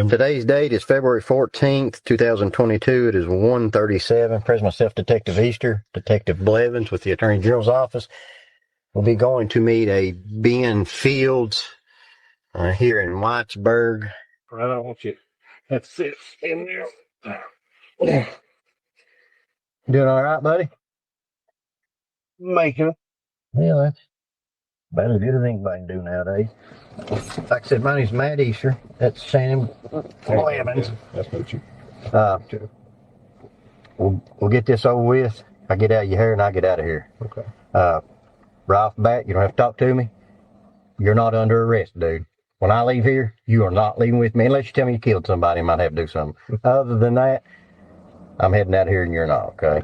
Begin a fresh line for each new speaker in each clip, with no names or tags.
Today's date is February 14th, 2022. It is 1:37. Present myself, Detective Easter, Detective Blevins with the Attorney General's office. We'll be going to meet a Ben Fields here in Whitesburg.
I don't want you to sit in there.
Doing all right, buddy?
Making.
Yeah, that's about as good as anybody can do nowadays. Like I said, my name's Matt Easter. That's Shannon Blevins.
That's what you.
We'll get this over with. I get out of your hair and I get out of here.
Okay.
Right off the bat, you don't have to talk to me. You're not under arrest, dude. When I leave here, you are not leaving with me unless you tell me you killed somebody and might have to do something. Other than that, I'm heading out of here and you're not, okay?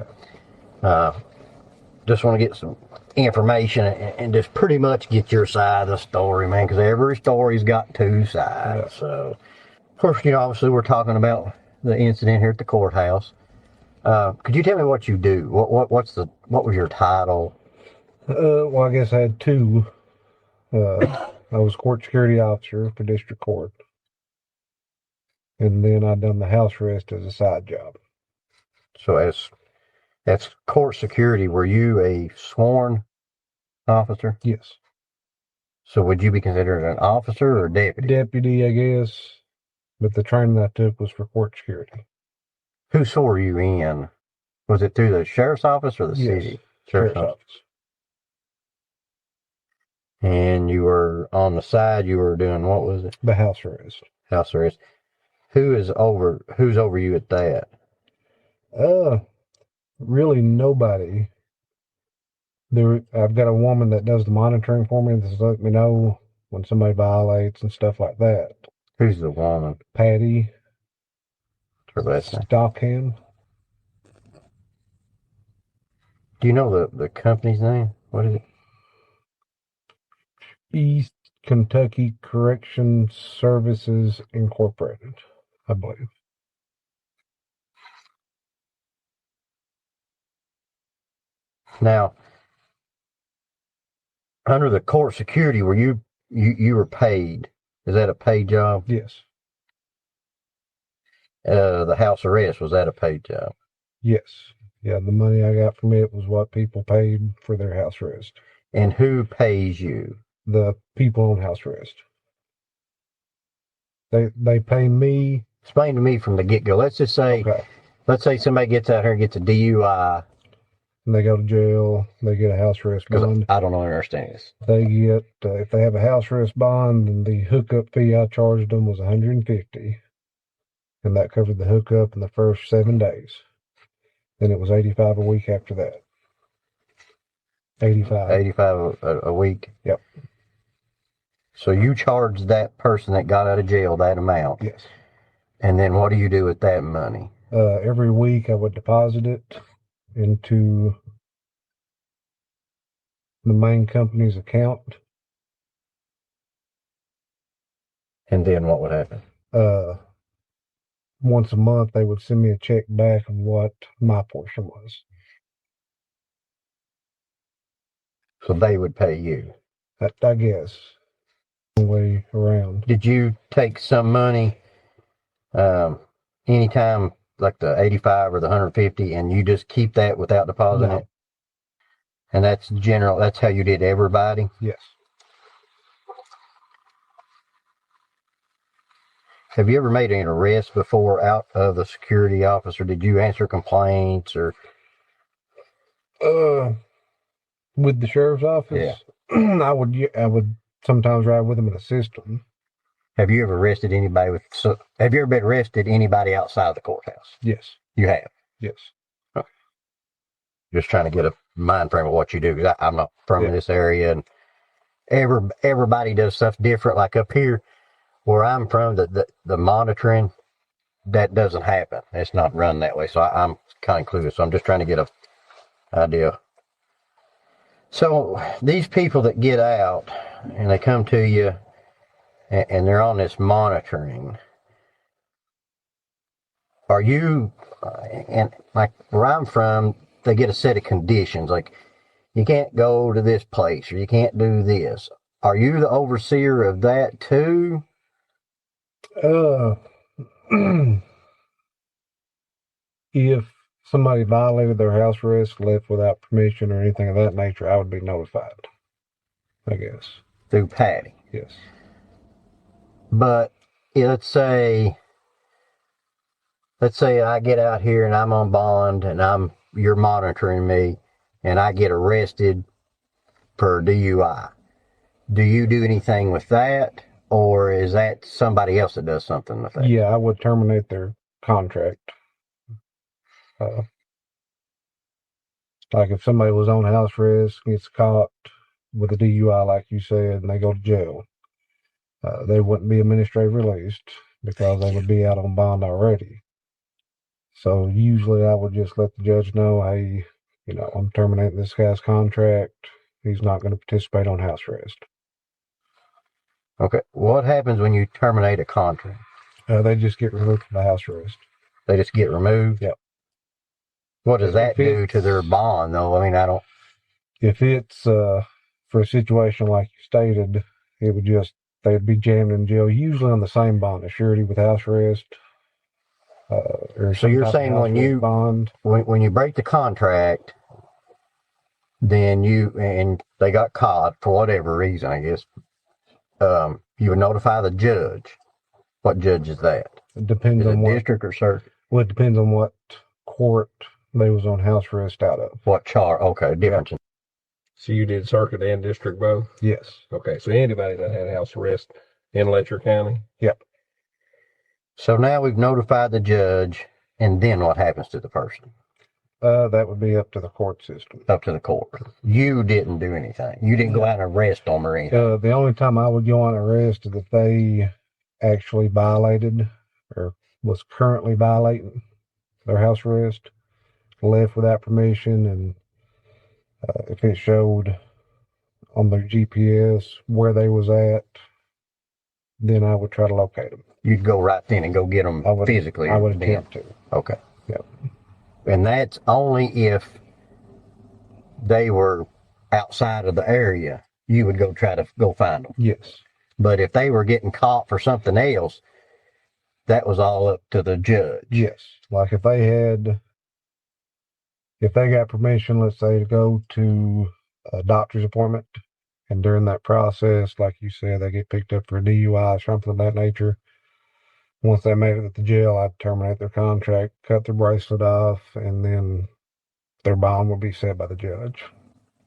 Just want to get some information and just pretty much get your side of the story, man, because every story's got two sides. So, of course, you know, obviously we're talking about the incident here at the courthouse. Could you tell me what you do? What was your title?
Well, I guess I had two. I was court security officer for district court, and then I done the house arrest as a side job.
So as court security, were you a sworn officer?
Yes.
So would you be considered an officer or deputy?
Deputy, I guess, but the training I took was for court security.
Who swore you in? Was it through the sheriff's office or the
Yes,
city?
Sheriff's office.
And you were on the side, you were doing, what was it?
The house arrest.
House arrest. Who's over you at that?
Really nobody. I've got a woman that does the monitoring for me that's let me know when somebody violates and stuff like that.
Who's the woman?
Patty
Stockham.
Stockham.
Do you know the company's name? What is it?
East Kentucky Correction Services Incorporated, I believe.
Now, under the court security, were you were paid? Is that a paid job?
Yes.
The house arrest, was that a paid job?
Yes. Yeah, the money I got from it was what people paid for their house arrest.
And who pays you?
The people on house arrest. They pay me.
Explain to me from the get-go. Let's just say, let's say somebody gets out here and gets a DUI.
And they go to jail. They get a house arrest bond.
I don't understand this.
They get, if they have a house arrest bond, and the hookup fee I charged them was $150. And that covered the hookup in the first 7 days. Then it was $85 a week after that. 85.
85 a week?
Yep.
So you charged that person that got out of jail that amount?
Yes.
And then what do you do with that money?
Every week I would deposit it into the main company's account.
And then what would happen?
Once a month they would send me a check back of what my portion was.
So they would pay you?
I guess. Way around.
Did you take some money anytime, like the 85 or the 150, and you just keep that without depositing it? And that's general, that's how you did everybody?
Yes.
Have you ever made an arrest before out of the security officer? Did you answer complaints or?
With the sheriff's office? Yeah. I would sometimes ride with them in the system.
Have you ever arrested anybody have you ever been arrested anybody outside the courthouse?
Yes.
You have?
Yes.
Okay. Just trying to get a mind frame of what you do, because I'm not from this area, and everybody does stuff different. Like up here where I'm from, the monitoring, that doesn't happen. It's not run that way. So I'm kind of clueless. So I'm just trying to get an idea. So these people that get out and they come to you and they're on this monitoring, are you, and like where I'm from, they get a set of conditions, like you can't go to this place or you can't do this. Are you the overseer of that too?
If somebody violated their house arrest, left without permission or anything of that nature, I would be notified, I guess.
Through Patty.
Yes.
But let's say I get out here and I'm on bond and you're monitoring me and I get arrested for DUI. Do you do anything with that, or is that somebody else that does something with that?
Yeah, I would terminate their contract. Like if somebody was on house arrest, gets caught with a DUI, like you said, and they go to jail, they wouldn't be administratively released because they would be out on bond already. So usually I would just let the judge know, hey, I'm terminating this guy's contract. He's not going to participate on house arrest.
Okay. What happens when you terminate a contract?
They just get removed from the house arrest.
They just get removed?
Yep.
What does that do to their bond, though? I mean, I don't...
If it's for a situation like you stated, it would just, they'd be jammed in jail, usually on the same bond, a surety with house arrest. Or
so you're saying when you
bond,
when you break the contract, then and they got caught for whatever reason, I guess, you would notify the judge. What judge is that?
It depends on what
district or circuit.
Well, it depends on what court they was on house arrest out of.
What charge? Okay, difference.
Yeah.
So you did circuit and district both?
Yes.
Okay, so anybody that had house arrest in Letcher County?
Yep.
So now we've notified the judge, and then what happens to the person?
That would be up to the court system.
Up to the court. You didn't do anything. You didn't go out and arrest them or anything.
The only time I would go on arrest is if they actually violated or was currently violating their house arrest, left without permission, and if it showed on their GPS where they was at, then I would try to locate them.
You'd go right then and go get them physically.
I would attempt to.
Okay.
Yep.
And that's only if they were outside of the area. You would go try to go find them.
Yes.
But if they were getting caught for something else, that was all up to the judge.
Yes. Like if they got permission, let's say, to go to a doctor's appointment, and during that process, like you said, they get picked up for a DUI or something of that nature, once they made it at the jail, I'd terminate their contract, cut their bracelet off, and then their bond would be set by the judge.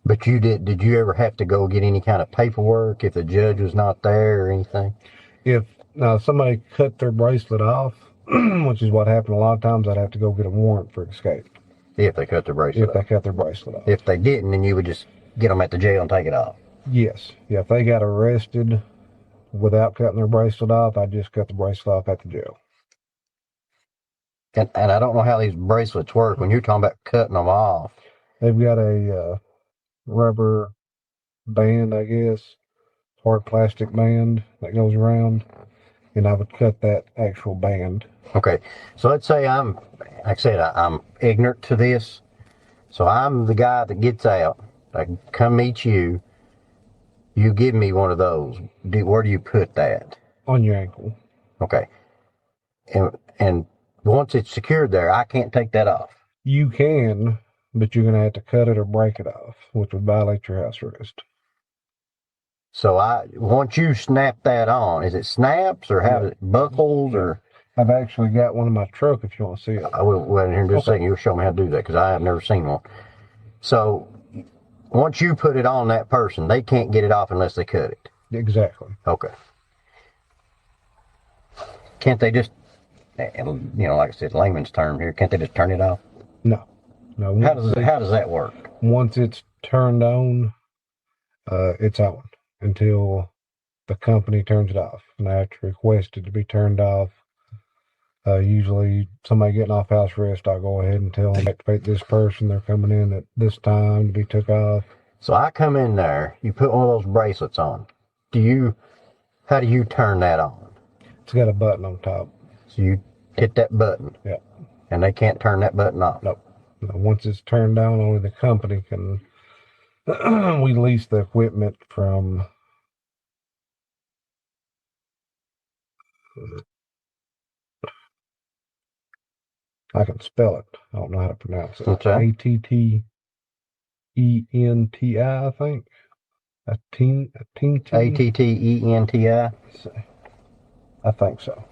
But did you ever have to go get any kind of paperwork if the judge was not there or anything?
If somebody cut their bracelet off, which is what happened a lot of times, I'd have to go get a warrant for escape.
If they cut their bracelet off.
If they cut their bracelet off.
If they didn't, then you would just get them at the jail and take it off.
Yes. Yeah, if they got arrested without cutting their bracelet off, I'd just cut the bracelet off at the jail.
And I don't know how these bracelets work when you're talking about cutting them off.
They've got a rubber band, I guess, hard plastic band that goes around, and I would cut that actual band.
Okay, so let's say like I said, I'm ignorant to this, so I'm the guy that gets out. I come meet you. You give me one of those. Where do you put that?
On your ankle.
Okay, and once it's secured there, I can't take that off.
You can, but you're going to have to cut it or break it off, which would violate your house arrest.
So once you snap that on, is it snaps or how does it buckles or?
I've actually got one in my truck if you want to see it.
I will wait here in just a second. You'll show me how to do that because I have never seen one. So once you put it on that person, they can't get it off unless they cut it.
Exactly.
Okay. Can't they just, like I said, layman's term here, can't they just turn it off?
No.
How does that work?
Once it's turned on, it's on until the company turns it off. And I have to request it to be turned off. Usually somebody getting off house arrest, I'll go ahead and tell them to activate this person. They're coming in at this time to be took off.
So I come in there, you put one of those bracelets on. How do you turn that on?
It's got a button on top.
So you hit that button.
Yeah.
And they can't turn that button off.
Nope. No, once it's turned down, only the company can. We lease the equipment from I can spell it. I don't know how to pronounce it.
What's that?
Attenti, I think. Attenti.
Attenti.
I think so.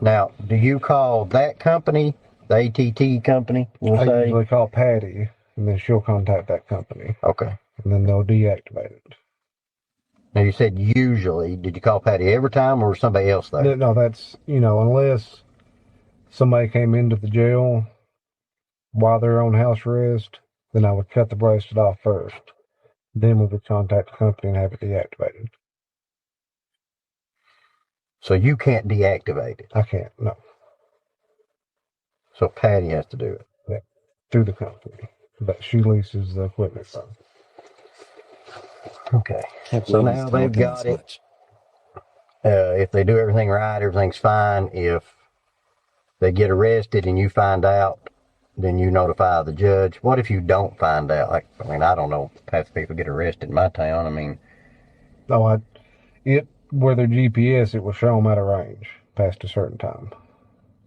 Now, do you call that company, the ATT company, we'll
I
say?
usually call Patty, and then she'll contact that company,
Okay.
and then they'll deactivate it.
Now, you said usually. Did you call Patty every time, or was somebody else there?
No, that's, unless somebody came into the jail while they're on house arrest, then I would cut the bracelet off first. Then we would contact the company and have it deactivated.
So you can't deactivate it.
I can't, no.
So Patty has to do it.
Yeah, through the company. But she leases the equipment from.
Okay. So now they've got it. If they do everything right, everything's fine. If they get arrested and you find out, then you notify the judge. What if you don't find out? Like, I mean, I don't know. Half the people get arrested in my town. I mean,
Where their GPS, it will show them out of range past a certain time.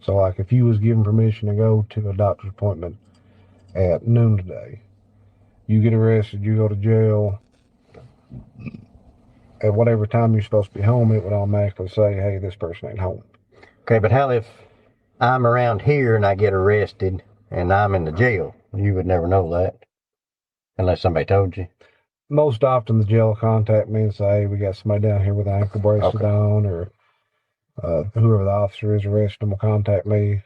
So, like, if you was given permission to go to a doctor's appointment at noon today, you get arrested, you go to jail. At whatever time you're supposed to be home, it would automatically say, "Hey, this person ain't home."
okay, but how if I'm around here and I get arrested and I'm in the jail? You would never know that unless somebody told you.
Most often, the jail will contact me and say, "Hey, we got somebody down here with an ankle bracelet on," or whoever the officer is arresting them will contact me.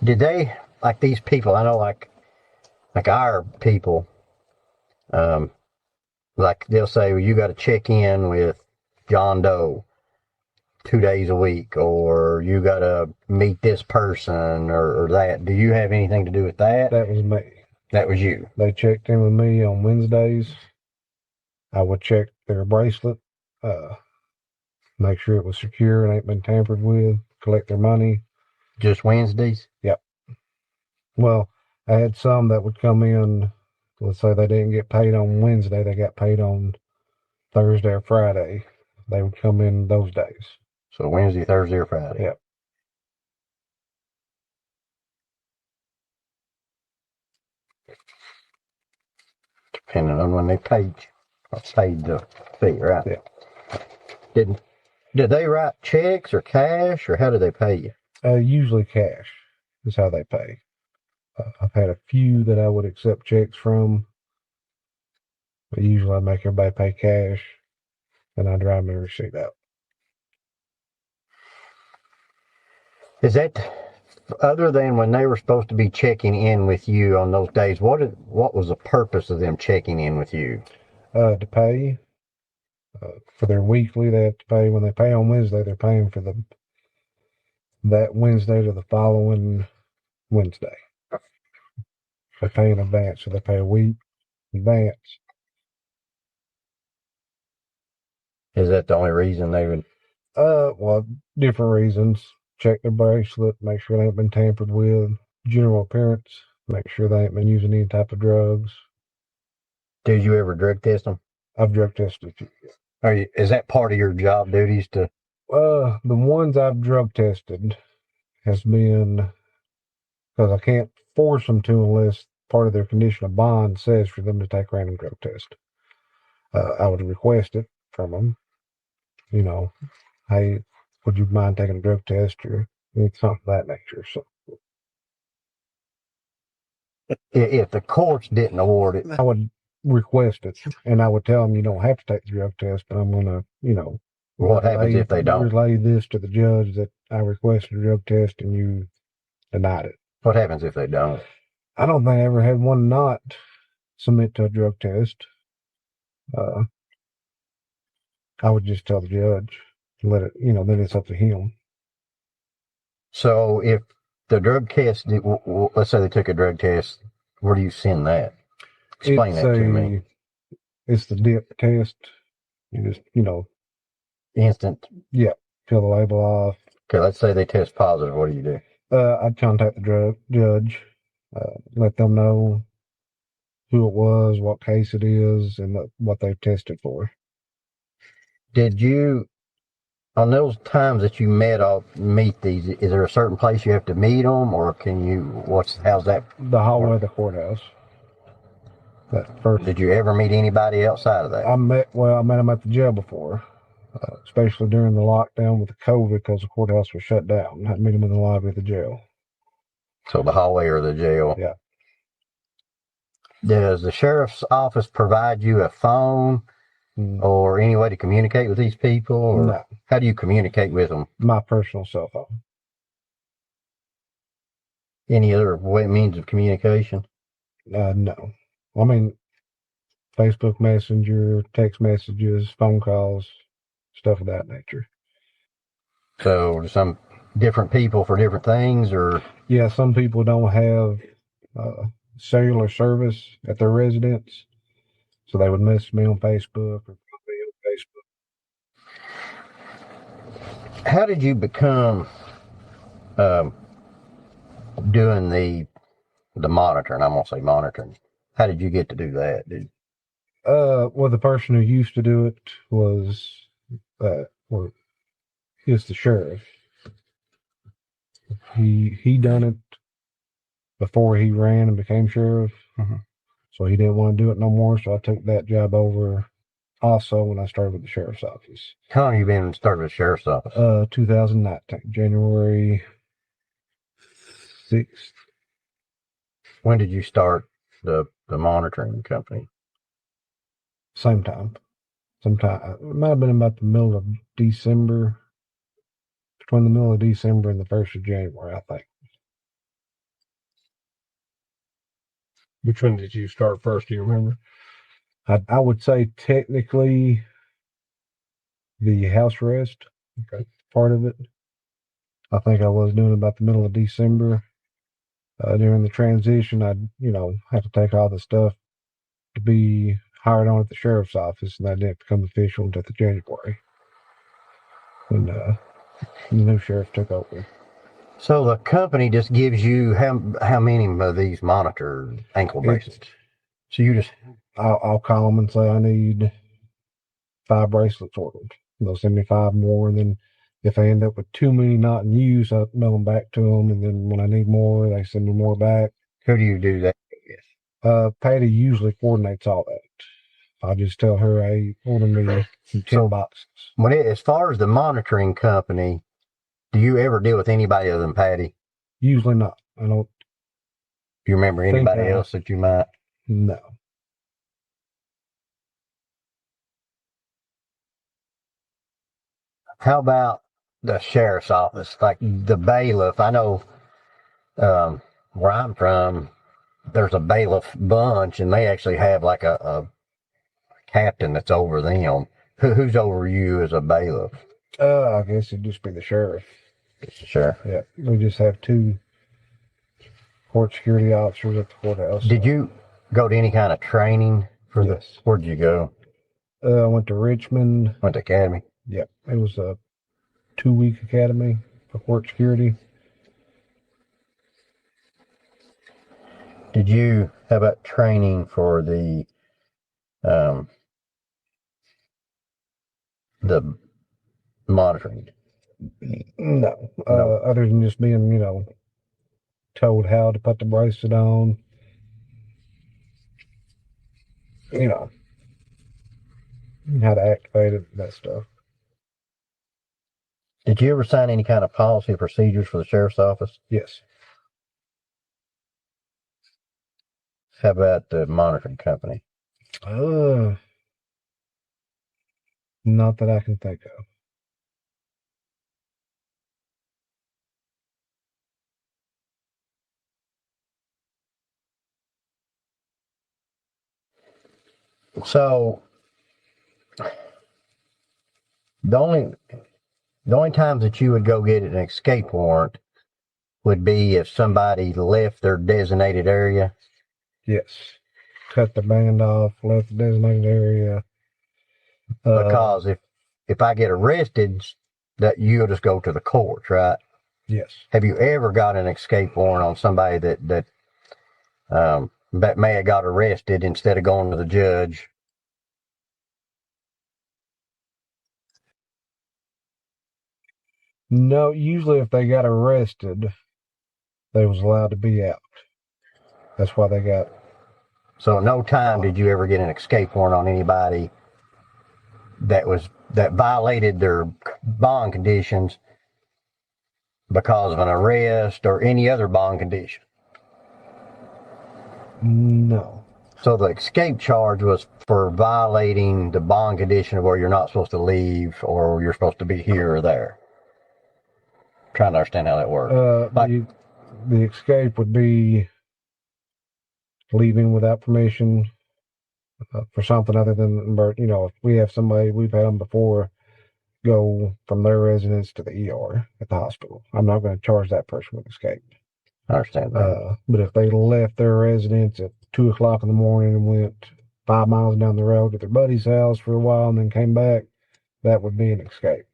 Did they, like these people? I know, like our people, like they'll say, well, you got to check in with John Doe 2 days a week, or you got to meet this person, or that. Do you have anything to do with that?
That was me.
That was you.
They checked in with me on Wednesdays. I would check their bracelet, make sure it was secure and ain't been tampered with, collect their money.
Just Wednesdays?
Yep. Well, I had some that would come in, let's say they didn't get paid on Wednesday, they got paid on Thursday or Friday. They would come in those days.
So Wednesday, Thursday, or Friday?
Yep.
Depending on when they paid you. Or paid the fee, right?
Yeah.
Did they write checks or cash, or how did they pay you?
Usually cash is how they pay. I've had a few that I would accept checks from, but usually I make everybody pay cash, and I drive my receipt out.
Is that, other than when they were supposed to be checking in with you on those days, what was the purpose of them checking in with you?
To pay for their weekly, they have to pay. When they pay on Wednesday, they're paying for that Wednesday to the following Wednesday. They pay in advance, so they pay a week in advance.
Is that the only reason they would?
Well, different reasons. Check their bracelet, make sure they ain't been tampered with. General appearance, make sure they ain't been using any type of drugs.
Did you ever drug test them?
I've drug tested a few.
Is that part of your job duties to?
The ones I've drug tested has been because I can't force them to unless part of their condition of bond says for them to take random drug test. I would request it from them. Hey, would you mind taking a drug test or something of that nature? So
If the courts didn't award it,
I would request it, and I would tell them you don't have to take the drug test, but I'm going to,
what happens if they don't?
Relay this to the judge that I requested a drug test and you denied it.
What happens if they don't?
I don't think I ever had one not submit to a drug test. I would just tell the judge and let it, then it's up to him.
So if the drug test, let's say they took a drug test, where do you send that? Explain that to me.
It's the dip test. You just,
Instant.
Yeah, peel the label off.
Okay, let's say they test positive. What do you do?
I'd contact the judge, let them know who it was, what case it is, and what they've tested for.
Did you, On those times that you meet these, is there a certain place you have to meet them, or can you? How's that?
The hallway of the courthouse. That first.
Did you ever meet anybody outside of that?
I met them at the jail before, especially during the lockdown with the COVID because the courthouse was shut down. I met them in the lobby of the jail.
So the hallway or the jail?
Yeah.
Does the sheriff's office provide you a phone or any way to communicate with these people? Or
no.
How do you communicate with them?
My personal cell phone.
Any other means of communication?
No. I mean, Facebook Messenger, text messages, phone calls, stuff of that nature.
So some different people for different things, or?
Yeah, some people don't have cellular service at their residence, so they would message me on Facebook or call me on
Facebook. How did you become doing the monitoring? I'm gonna say monitoring. How did you get to do that?
Well, the person who used to do it was he's the sheriff. He done it before he ran and became sheriff.
Mm-hmm.
So he didn't want to do it no more. So I took that job over also when I started with the sheriff's office.
How long have you been started with the sheriff's office?
2019, January 6th.
When did you start the monitoring company?
Same time. Sometime. It might have been about the middle of December. Between the middle of December and the 1st of January, I think.
Which one did you start first? Do you remember?
I would say technically the house arrest part of it. I think I was doing about the middle of December. During the transition, I had to take all the stuff to be hired on at the sheriff's office, and that didn't become official until the January when the new sheriff took over.
So the company just gives you how many of these monitor ankle bracelets? So you just
I'll call them and say I need 5 bracelets ordered. They'll send me 5 more, and then if I end up with too many not in use, I mail them back to them, and then when I need more, they send me more back.
Who do you do that with?
Patty usually coordinates all that. I'll just tell her, hey, order me 10 boxes.
As far as the monitoring company, do you ever deal with anybody other than Patty?
Usually not. I don't.
Do you remember anybody else that you might?
No.
How about the sheriff's office, like the bailiff? I know where I'm from, there's a bailiff bunch, and they actually have like a captain that's over them. Who's over you as a bailiff?
I guess it'd just be the sheriff.
It's the sheriff.
Yeah, we just have 2 court security officers at the courthouse.
Did you go to any kind of training for
this?
Where'd you go?
I went to Richmond.
Went to academy?
Yeah, it was a 2-week academy for court security.
Did you have about training for the monitoring?
No. Other than just being, told how to put the bracelet on. How to activate it, that stuff.
Did you ever sign any kind of policy or procedures for the sheriff's office?
Yes.
How about the monitoring company?
Not that I can think of.
So the only times that you would go get an escape warrant would be if somebody left their designated area.
Yes. Cut the band off, left the designated area.
Because if I get arrested, that you'll just go to the courts, right?
Yes.
Have you ever got an escape warrant on somebody that may have got arrested instead of going to the judge?
No, usually if they got arrested, they was allowed to be out. That's why they got.
So no time did you ever get an escape warrant on anybody that violated their bond conditions because of an arrest or any other bond condition.
No.
So the escape charge was for violating the bond condition of where you're not supposed to leave or you're supposed to be here or there. I'm trying to understand how that works.
The escape would be leaving without permission for something other than, if we have somebody, we've had them before, go from their residence to the ER at the hospital. I'm not going to charge that person with escape.
I understand that.
But if they left their residence at 2:00 in the morning and went 5 miles down the road to their buddy's house for a while and then came back, that would be an escape.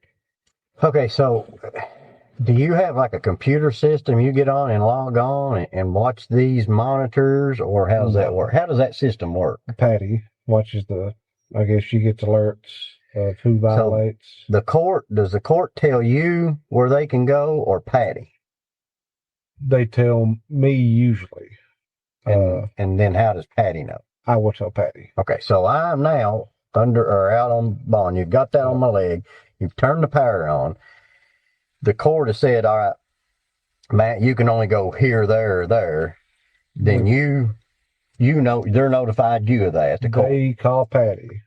Okay, so do you have like a computer system you get on and log on and watch these monitors, or how does that work? How does that system work?
Patty watches I guess she gets alerts of who violates.
So does the court tell you where they can go, or Patty?
They tell me usually.
And then how does Patty know?
I will tell Patty.
Okay, so I'm now out on bond. You've got that on my leg. You've turned the power on. The court has said, all right, Matt, you can only go here, there, or there. Then they're notified you of that.
They call Patty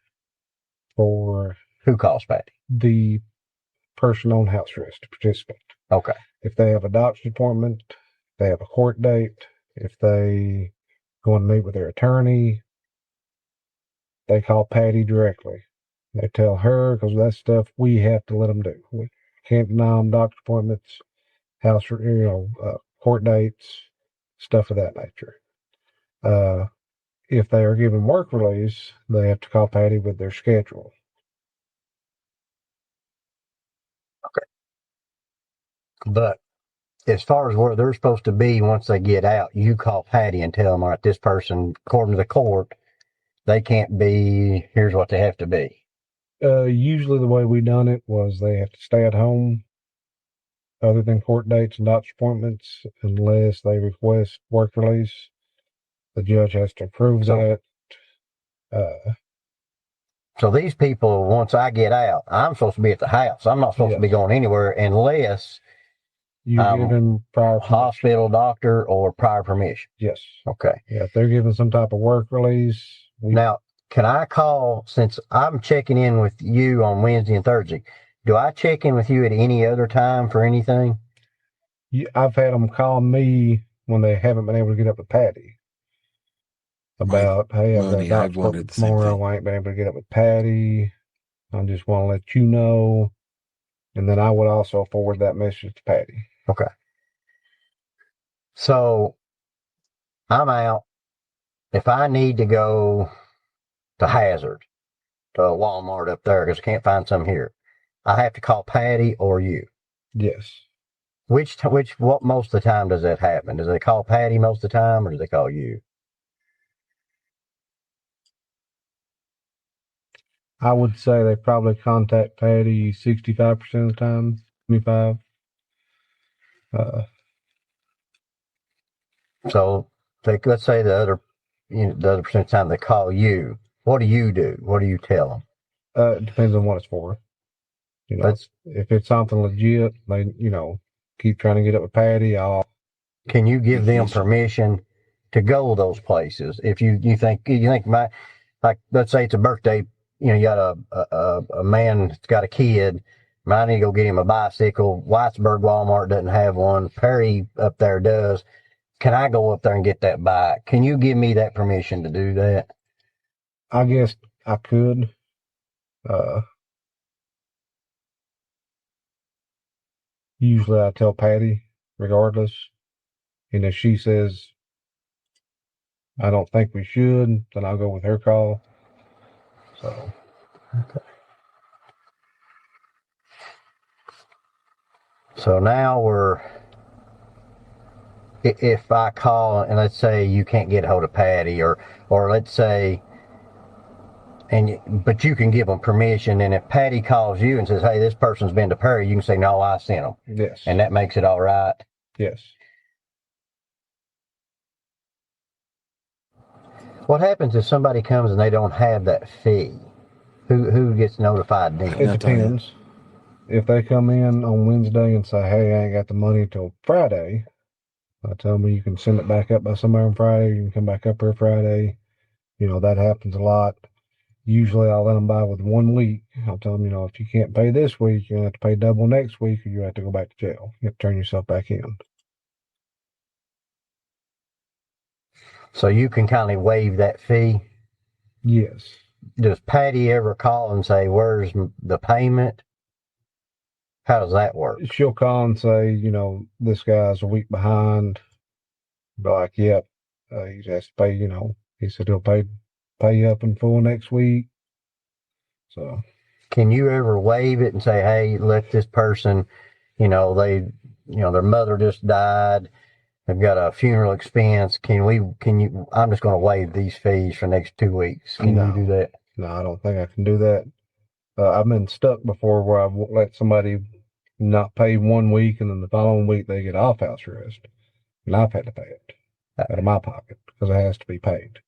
for.
Who calls Patty?
The person on house arrest, the participant.
Okay.
If they have a doctor's appointment, if they have a court date, if they go and meet with their attorney, they call Patty directly. They tell her, because that's stuff we have to let them do. We can't deny them doctor's appointments, court dates, stuff of that nature. If they are given work release, they have to call Patty with their schedule.
Okay. But as far as where they're supposed to be once they get out, you call Patty and tell them, all right, this person, according to the court, they can't be, here's what they have to be.
Usually the way we done it was they have to stay at home other than court dates and doctor's appointments unless they request work release. The judge has to approve that.
So these people, once I get out, I'm supposed to be at the house. I'm not supposed to be going anywhere unless
you're given prior
hospital, doctor, or prior permission.
Yes.
Okay.
Yeah, if they're given some type of work release.
Now, can I call, since I'm checking in with you on Wednesday and Thursday, do I check in with you at any other time for anything?
I've had them call me when they haven't been able to get up with Patty. About, hey, I've got a doctor's appointment tomorrow. I ain't been able to get up with Patty. I just want to let you know. And then I would also forward that message to Patty.
Okay. So I'm out. If I need to go to Hazard, to Walmart up there, because I can't find some here, I have to call Patty or you.
Yes.
What most of the time does that happen? Does they call Patty most of the time, or do they call you?
I would say they probably contact Patty 65% of the time, 25%.
So let's say the other percent of the time they call you. What do you do? What do you tell them?
It depends on what it's for. If it's something legit, they keep trying to get up with Patty.
Can you give them permission to go those places if you think let's say it's a birthday. You got a man that's got a kid. I need to go get him a bicycle. Whitesburg Walmart doesn't have one. Perry up there does. Can I go up there and get that bike? Can you give me that permission to do that?
I guess I could. Usually I tell Patty regardless. And if she says, I don't think we should, then I'll go with her call. So.
Okay. So now if I call and let's say you can't get a hold of Patty, or let's say but you can give them permission. And if Patty calls you and says, "Hey, this person's been to Perry," you can say, "No, I sent them."
Yes.
And that makes it all right.
Yes.
What happens if somebody comes and they don't have that fee? Who gets notified then?
It depends. If they come in on Wednesday and say, "Hey, I ain't got the money till Friday," I tell them you can send it back up by somewhere on Friday. You can come back up here Friday. That happens a lot. Usually I'll let them buy with 1 week. I'll tell them, if you can't pay this week, you're going to have to pay double next week, or you have to go back to jail. You have to turn yourself back in.
So you can kind of waive that fee?
Yes.
Does Patty ever call and say, "Where's the payment"? How does that work?
She'll call and say, this guy's a week behind. Be like, "Yep, he has to pay." He said he'll pay you up in full next week. So,
can you ever waive it and say, "Hey, let this person, their mother just died. They've got a funeral expense. I'm just going to waive these fees for the next 2 weeks." Can you do that?
No, I don't think I can do that. I've been stuck before where I've let somebody not pay 1 week and then the following week they get off house arrest. And I've had to pay it out of my pocket because it has to be paid.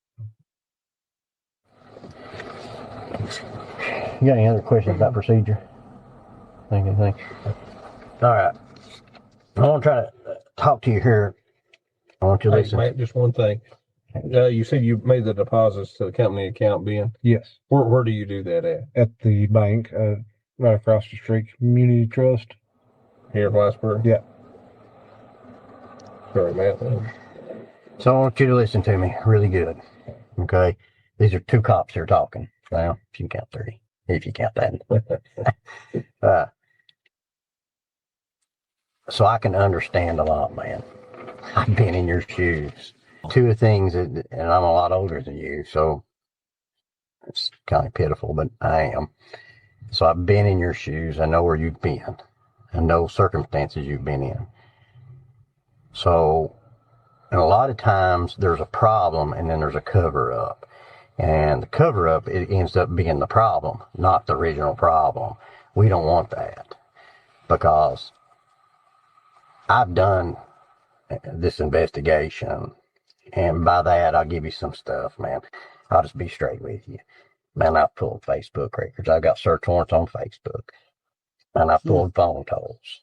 You got any other questions about procedure? Anything? All right. I want to try to talk to you here. I want you to listen.
Mate, just one thing. You said you made the deposits to the company account, Ben.
Yes.
Where do you do that at?
At the bank, right across the street, Community Trust.
Here at Whitesburg?
Yeah.
Sorry, Matt.
So I want you to listen to me really good. Okay? These are two cops here talking. Well, if you can count 3. If you count that. So I can understand a lot, man. I've been in your shoes. Two of the things, and I'm a lot older than you, so it's kind of pitiful, but I am. So I've been in your shoes. I know where you've been. I know circumstances you've been in. So, and a lot of times there's a problem and then there's a cover up. And the cover up, it ends up being the problem, not the original problem. We don't want that because I've done this investigation, and by that I'll give you some stuff, man. I'll just be straight with you. Man, I've pulled Facebook records. I've got search warrants on Facebook. And I've pulled phone tolls.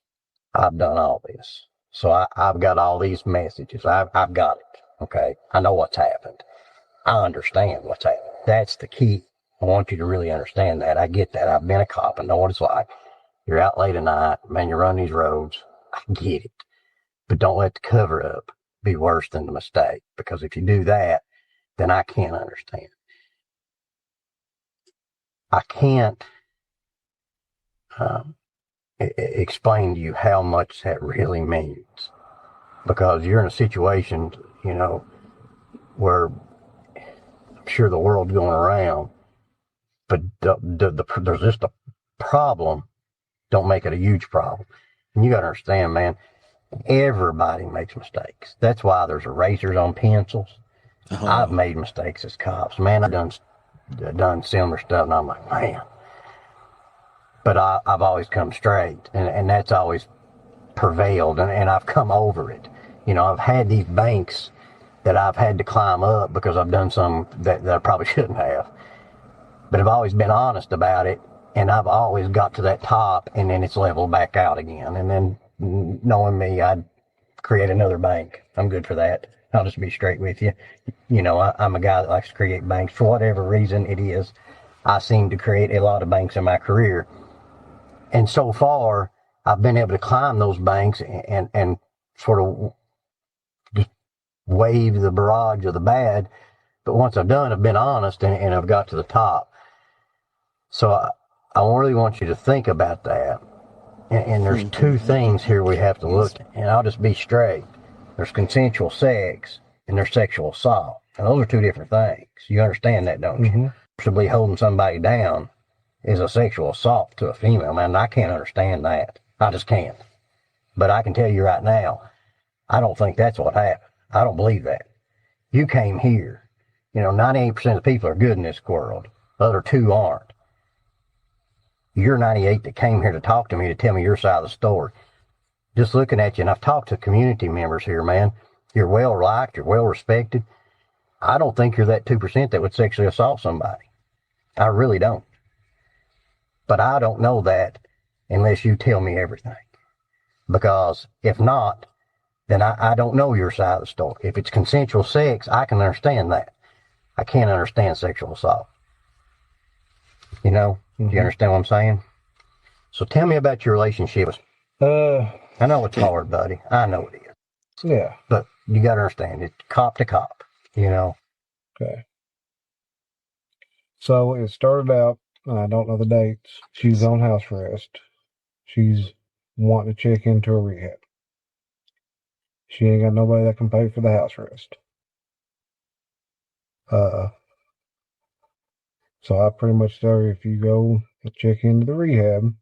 I've done all this. So I've got all these messages. I've got it. Okay. I know what's happened. I understand what's happened. That's the key. I want you to really understand that. I get that. I've been a cop. I know what it's like. You're out late at night. Man, you run these roads. I get it. But don't let the cover up be worse than the mistake. Because if you do that, then I can't understand. I can't explain to you how much that really means. Because you're in a situation, where I'm sure the world's going around, but there's just a problem. Don't make it a huge problem. And you got to understand, man, everybody makes mistakes. That's why there's erasers on pencils. I've made mistakes as cops. Man, I've done similar stuff, and I'm like, man. But I've always come straight, and that's always prevailed, and I've come over it. I've had these banks that I've had to climb up because I've done some that I probably shouldn't have. But I've always been honest about it, and I've always got to that top, and then it's leveled back out again. And then, knowing me, I'd create another bank. I'm good for that. I'll just be straight with you. I'm a guy that likes to create banks. For whatever reason it is, I seem to create a lot of banks in my career. And so far, I've been able to climb those banks and sort of just wave the barrage of the bad. But once I've done, I've been honest and I've got to the top. So I really want you to think about that. And there's two things here we have to look at. And I'll just be straight. There's consensual sex and there's sexual assault. And those are two different things. You understand that, don't you? Possibly holding somebody down is a sexual assault to a female. Man, I can't understand that. I just can't. But I can tell you right now, I don't think that's what happened. I don't believe that. You came here. 98% of the people are good in this world. other two aren't. You're 98 that came here to talk to me to tell me your side of the story. Just looking at you, and I've talked to community members here, man. You're well liked, you're well respected. I don't think you're that 2% that would sexually assault somebody. I really don't. But I don't know that unless you tell me everything. Because if not, then I don't know your side of the story. If it's consensual sex, I can understand that. I can't understand sexual assault. You know, do you understand what I'm saying? So tell me about your relationship. I know it's hard, buddy. I know it is.
Yeah.
But you got to understand, it's cop to cop, you know.
Okay. So it started out, I don't know the dates. She's on house arrest. She's wanting to check into a rehab. She ain't got nobody that can pay for the house arrest. So I pretty much tell her, if you go and check into the rehab,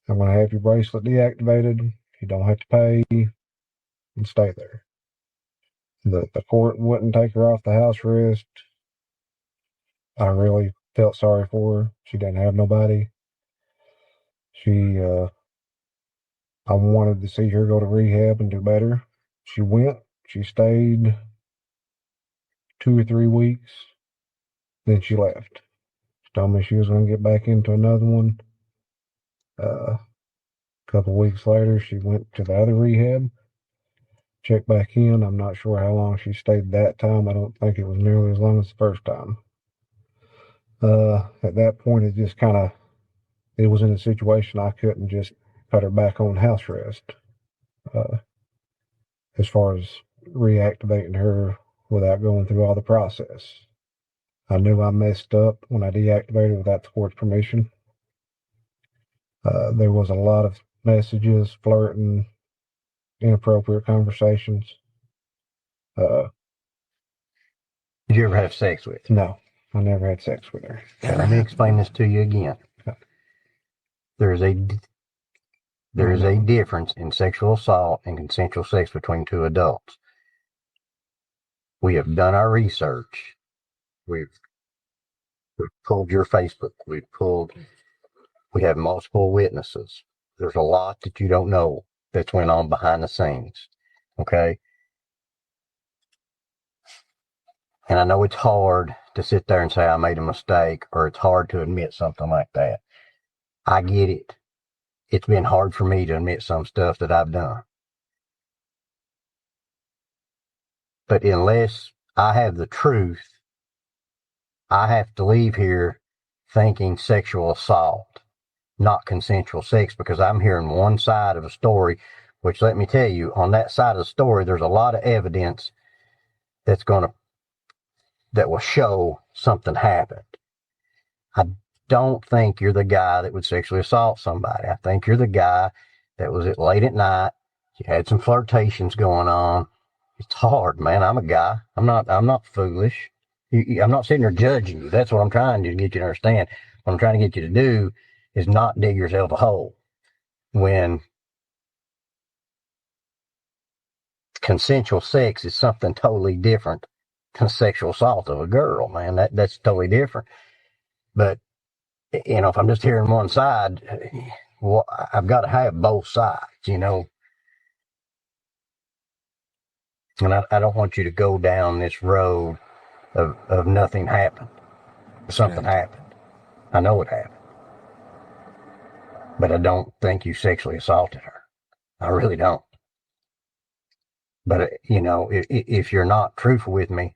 I'm going to have your bracelet deactivated. You don't have to pay and stay there. The court wouldn't take her off the house arrest. I really felt sorry for her. She didn't have nobody. I wanted to see her go to rehab and do better. She went. She stayed 2 or 3 weeks. Then she left. She told me she was going to get back into another one. A couple weeks later, she went to the other rehab. Checked back in. I'm not sure how long she stayed that time. I don't think it was nearly as long as the first time. At that point, it was in a situation I couldn't just put her back on house arrest. As far as reactivating her without going through all the process. I knew I messed up when I deactivated without the court's permission. There was a lot of messages, flirting, inappropriate conversations.
Did you ever have sex with her?
No, I never had sex with her.
Okay, let me explain this to you again.
Okay.
There is a difference in sexual assault and consensual sex between two adults. We have done our research. We've pulled your Facebook. We have multiple witnesses. There's a lot that you don't know that's went on behind the scenes. Okay? And I know it's hard to sit there and say I made a mistake, or it's hard to admit something like that. I get it. It's been hard for me to admit some stuff that I've done. But unless I have the truth, I have to leave here thinking sexual assault, not consensual sex, because I'm hearing one side of a story, which, let me tell you, on that side of the story, there's a lot of evidence that will show something happened. I don't think you're the guy that would sexually assault somebody. I think you're the guy that was late at night. You had some flirtations going on. It's hard, man. I'm a guy. I'm not foolish. I'm not sitting here judging you. That's what I'm trying to get you to understand. What I'm trying to get you to do is not dig yourself a hole. When consensual sex is something totally different than sexual assault of a girl, man. That's totally different. But, if I'm just hearing one side, well, I've got to have both sides, And I don't want you to go down this road of nothing happened. Something happened. I know it happened. But I don't think you sexually assaulted her. I really don't. But, if you're not truthful with me,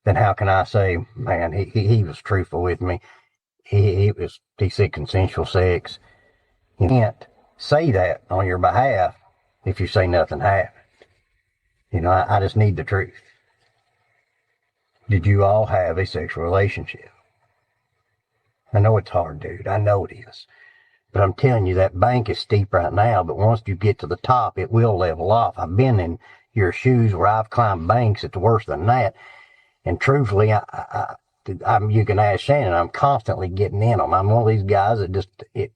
then how can I say, man, he was truthful with me. He said consensual sex. You can't say that on your behalf if you say nothing happened. I just need the truth. Did you all have a sexual relationship? I know it's hard, dude. I know it is. But I'm telling you, that bank is steep right now, but once you get to the top, it will level off. I've been in your shoes where I've climbed banks that's worse than that. And truthfully, you can ask Shannon, I'm constantly getting in them. I'm one of these guys that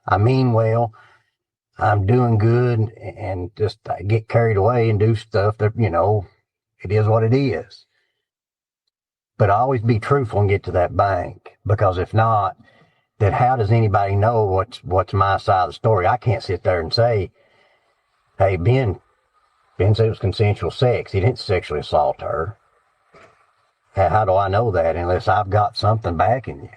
I mean well, I'm doing good, and just I get carried away and do stuff that, it is what it is. But always be truthful and get to that bank, because if not, then how does anybody know what's my side of the story? I can't sit there and say, hey, Ben said it was consensual sex. He didn't sexually assault her. How do I know that unless I've got something backing you?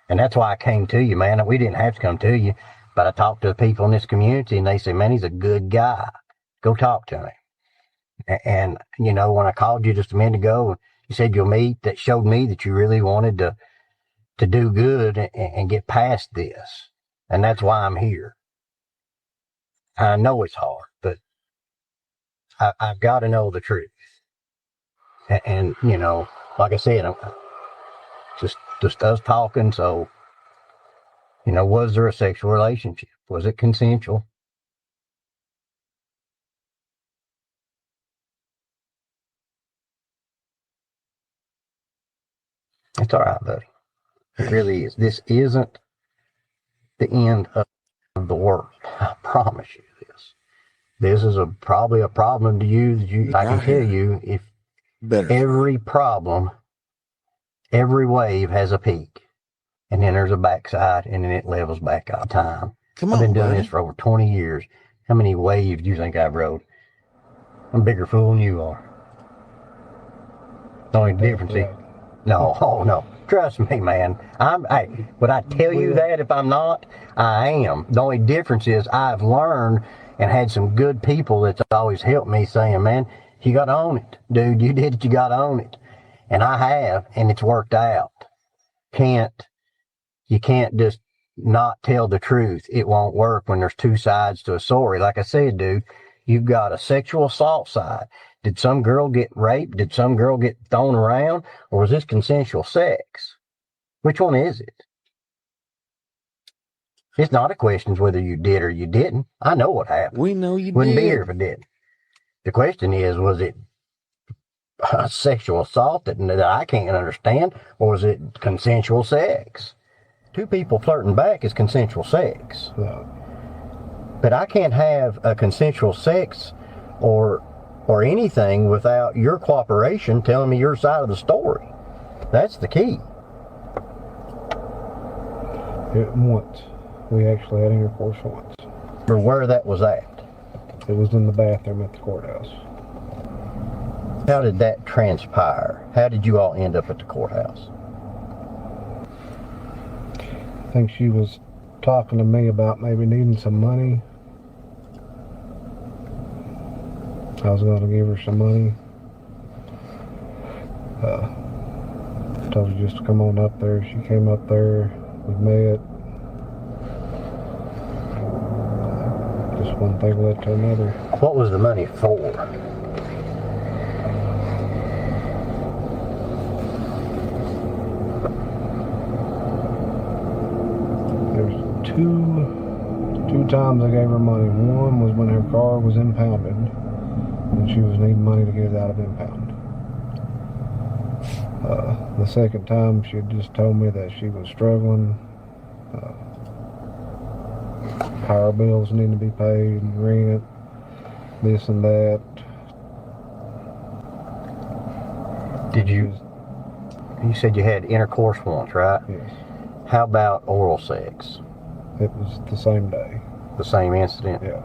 And that's why I came to you, man. We didn't have to come to you, but I talked to the people in this community, and they say, man, he's a good guy. Go talk to him. And, you know, when I called you just a minute ago, you said you'll meet, that showed me that you really wanted to do good and get past this. And that's why I'm here. I know it's hard, but I've got to know the truth. And, you know, like I said, I'm just us talking. So, you know, was there a sexual relationship? Was it consensual? It's all right, buddy. It really is. This isn't the end of the world. I promise you this. This is probably a problem to you that I can tell you, if every problem, every wave has a peak, and then there's a backside, and then it levels back out. Time. I've been doing this for over 20 years. How many waves do you think I've rode? I'm a bigger fool than you are. The only difference is, no, oh no. Trust me, man. Hey, would I tell you that if I'm not? I am. The only difference is I've learned and had some good people that's always helped me, saying, man, you got to own it. Dude, you did it, you got to own it. And I have, and it's worked out. You can't just not tell the truth. It won't work when there's two sides to a story. Like I said, dude, you've got a sexual assault side. Did some girl get raped? Did some girl get thrown around? Or was this consensual sex? Which one is it? It's not a question of whether you did or you didn't. I know what happened.
We know you
Wouldn't
did.
be here if it did. The question is, was it a sexual assault that I can't understand, or was it consensual sex? Two people flirting back is consensual sex. But I can't have a consensual sex or anything without your cooperation, telling me your side of the story. That's the key.
Once. We actually had intercourse once.
Or where that was at.
It was in the bathroom at the courthouse.
How did that transpire? How did you all end up at the courthouse?
I think she was talking to me about maybe needing some money. I was going to give her some money. Told her just to come on up there. She came up there. We met. Just one thing led to another.
What was the money for?
There's two times I gave her money. One was when her car was impounded, and she was needing money to get it out of impound. The second time, she had just told me that she was struggling. Power bills needed to be paid, rent, this and that.
You said you had intercourse once, right?
Yes.
How about oral sex?
It was the same day.
The same incident?
Yeah.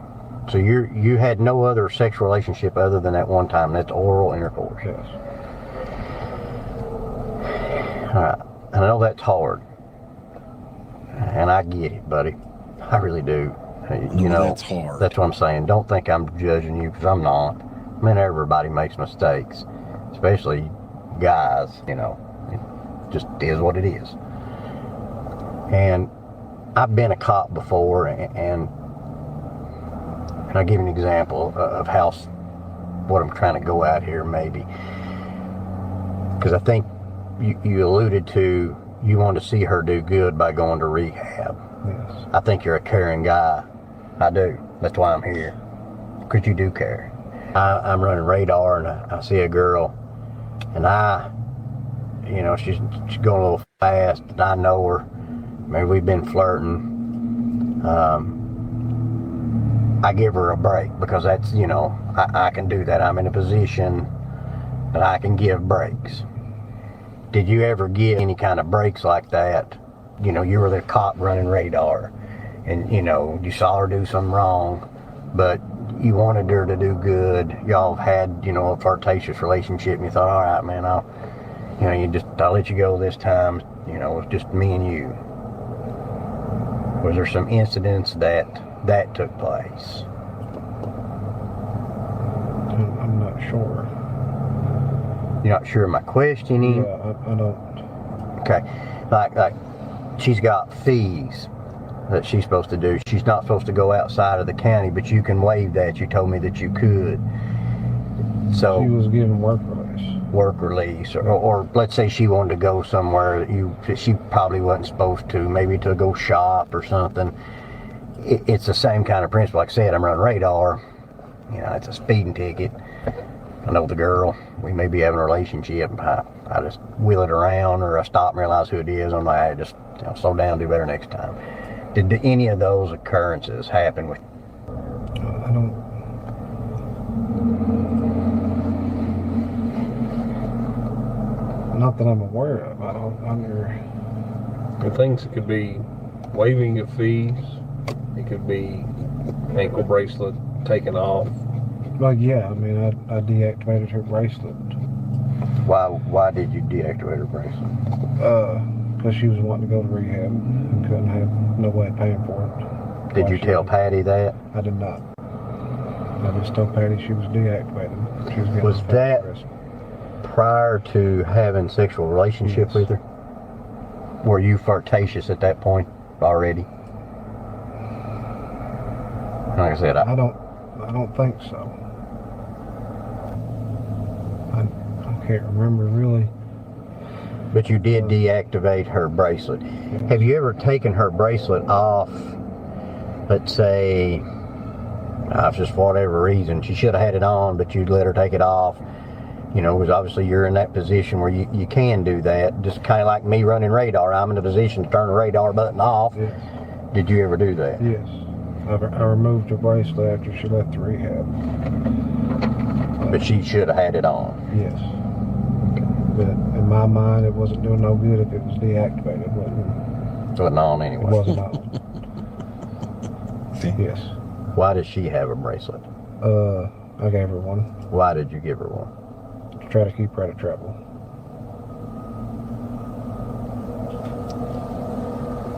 So you had no other sexual relationship other than that one time. That's oral intercourse.
Yes.
All right. I know that's hard. And I get it, buddy. I really do. You know,
that's hard.
That's what I'm saying. Don't think I'm judging you, because I'm not. I mean, everybody makes mistakes, especially guys, you know. It just is what it is. And I've been a cop before, and I'll give you an example of what I'm trying to go at here, maybe. Because I think you alluded to, you want to see her do good by going to rehab.
Yes.
I think you're a caring guy. I do. That's why I'm here. Because you do care. I'm running radar, and I see a girl, and she's going a little fast, and I know her. Maybe we've been flirting. I give her a break, because that's, I can do that. I'm in a position that I can give breaks. Did you ever get any kind of breaks like that? You know, you were the cop running radar, and you know you saw her do something wrong, but you wanted her to do good. Y'all had, you know, a flirtatious relationship, and you thought, all right, man, I'll let you go this time. You know, it's just me and you. Was there some incidents that took place?
I'm not sure.
You're not sure of my questioning?
Yeah, I don't.
Okay. Like she's got fees that she's supposed to do. She's not supposed to go outside of the county, but you can waive that. You told me that you could. So
She was given work release.
Work release, or let's say she wanted to go somewhere that she probably wasn't supposed to, maybe to go shop or something. It's the same kind of principle. Like I said, I'm running radar. You know, it's a speeding ticket. I know the girl. We may be having a relationship. I just wheel it around, or I stop and realize who it is. I'm like, just slow down, do better next time. Did any of those occurrences happen with?
I don't. Not that I'm aware of. I don't under.
The things that could be waiving of fees. It could be ankle bracelet taken off.
Like, yeah, I mean, I deactivated her bracelet.
Why did you deactivate her bracelet?
Because she was wanting to go to rehab and couldn't have no way of paying for it.
Did you tell Patty that?
I did not. I just told Patty she was deactivated. She was getting
Was that
arrest.
prior to having sexual relationship
Yes.
with her? Were you flirtatious at that point already? Like I said,
I don't think so. I can't remember really.
but you did deactivate her bracelet. Have you ever taken her bracelet off? Let's say, just for whatever reason, she should have had it on, but you'd let her take it off. You know, because obviously you're in that position where you can do that. Just kind of like me running radar. I'm in a position to turn the radar button off.
Yes.
Did you ever do that?
Yes. I removed her bracelet after she left the rehab.
But she should have had it on.
Yes. But in my mind, it wasn't doing no good if it was deactivated. It
Wasn't on anyway.
wasn't on. Yes.
Why does she have a bracelet?
I gave her one
Why did you give her one?
to try to keep her out of trouble.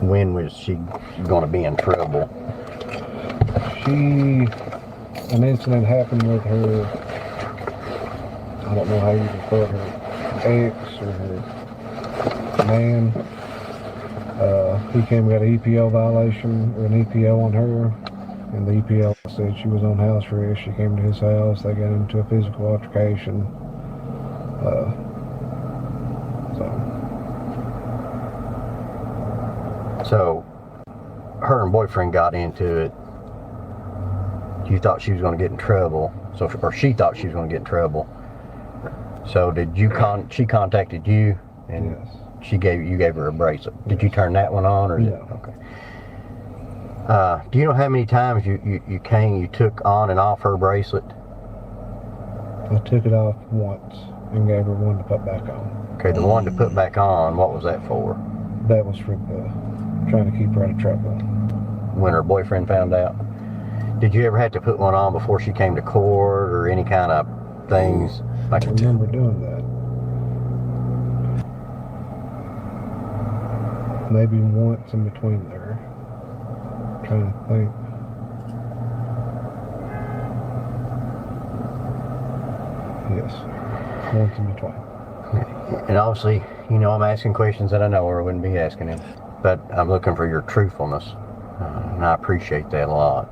When was she going to be in trouble?
An incident happened with her, I don't know how you refer to her, ex or her man. He came and got an EPO violation, or an EPO on her, and the EPO said she was on house arrest. She came to his house, they got into a physical altercation.
So, her and boyfriend got into it. You thought she was going to get in trouble, or she thought she was going to get in trouble. So, did you she contacted you, and
Yes.
you gave her a bracelet. Did you turn that one on, or is
No.
it okay? Do you know how many times you took on and off her bracelet?
I took it off once and gave her one to put back on.
Okay, the one to put back on, what was that for?
That was for trying to keep her out of trouble.
When her boyfriend found out? Did you ever have to put one on before she came to court, or any kind of things like
I remember doing that. Maybe once in between there. I'm trying to think. Yes, once in between.
And obviously, you know, I'm asking questions that I know or I wouldn't be asking him. But I'm looking for your truthfulness. And I appreciate that a lot.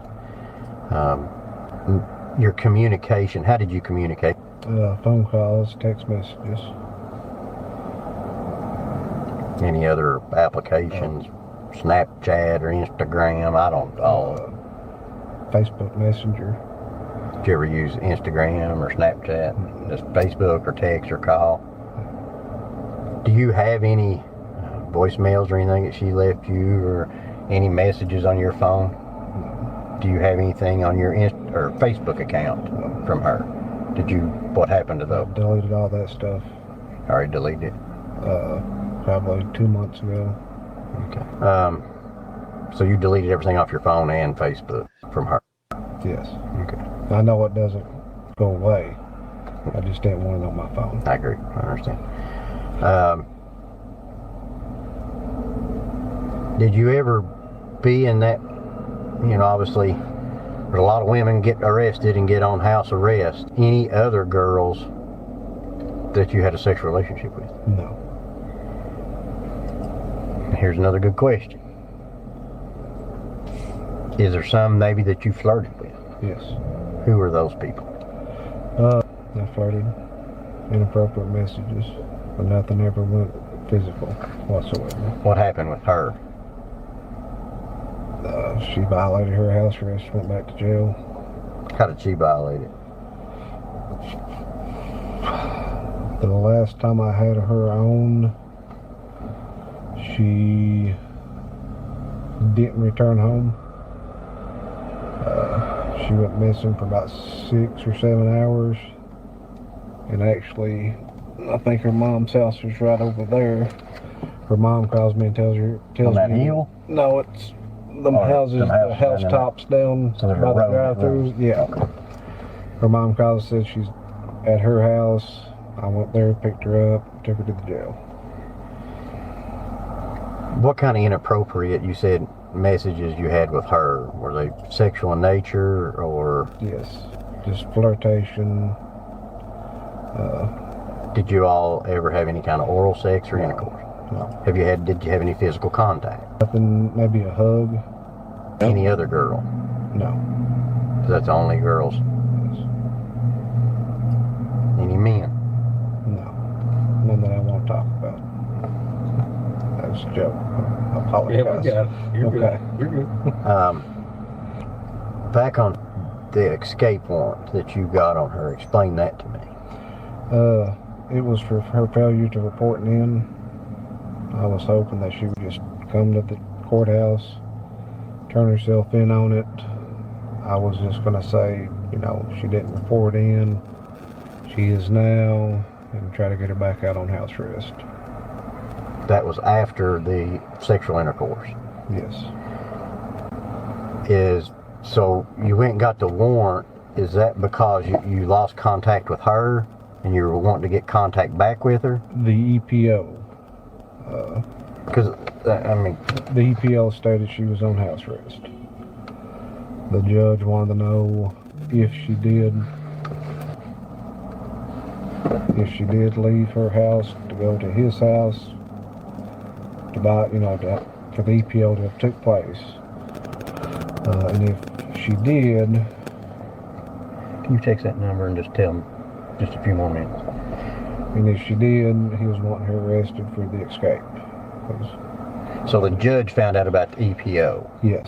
Your communication, how did you communicate?
Phone calls, text messages.
Any other applications? Snapchat or Instagram? I don't know.
Facebook Messenger.
Did you ever use Instagram or Snapchat? Just Facebook or text or call? Do you have any voicemails or anything that she left you, or any messages on your phone? Do you have anything on your or Facebook account from her? What happened to those?
Deleted all that stuff.
Already deleted it?
Probably 2 months ago.
Okay. So you deleted everything off your phone and Facebook from her?
Yes.
Okay.
I know it doesn't go away. I just didn't want it on my phone.
I agree. I understand. Did you ever be in that, obviously there's a lot of women get arrested and get on house arrest. Any other girls that you had a sexual relationship with?
No.
Here's another good question. Is there some maybe that you flirted with?
Yes.
Who are those people?
I flirted, inappropriate messages, but nothing ever went physical whatsoever.
What happened with her?
She violated her house arrest, went back to jail.
How did she violate it?
The last time I had her on, she didn't return home. She went missing for about 6 or 7 hours. And actually, I think her mom's house is right over there. Her mom calls me and tells me.
On that hill?
No, it's the houses, the housetops down
so
by the drive-throughs. Yeah.
Okay.
Her mom calls and says she's at her house. I went there, picked her up, took her to the jail.
What kind of inappropriate, you said, messages you had with her? Were they sexual in nature or?
Yes, just flirtation.
Did you all ever have any kind of oral sex or intercourse?
No.
Did you have any physical contact?
Nothing, maybe a hug.
Any other girl?
No.
That's the only girls.
Yes.
Any men?
No. None that I want to talk about. That was a joke. I apologize.
Yeah, we got it. You're
Okay.
good. You're good.
Back on the escape warrant that you got on her, explain that to me.
It was for her failure to report in. I was hoping that she would just come to the courthouse, turn herself in on it. I was just going to say, she didn't report in. She is now, and try to get her back out on house arrest.
That was after the sexual intercourse.
Yes.
So you went and got the warrant. Is that because you lost contact with her and you were wanting to get contact back with her?
The EPO.
Because,
The EPO stated she was on house arrest. The judge wanted to know if she did leave her house to go to his house to buy, for the EPO to have took place. And if she did...
Can you text that number and just tell him just a few more minutes?
And if she did, he was wanting her arrested for the escape.
So the judge found out about the EPO.
Yes.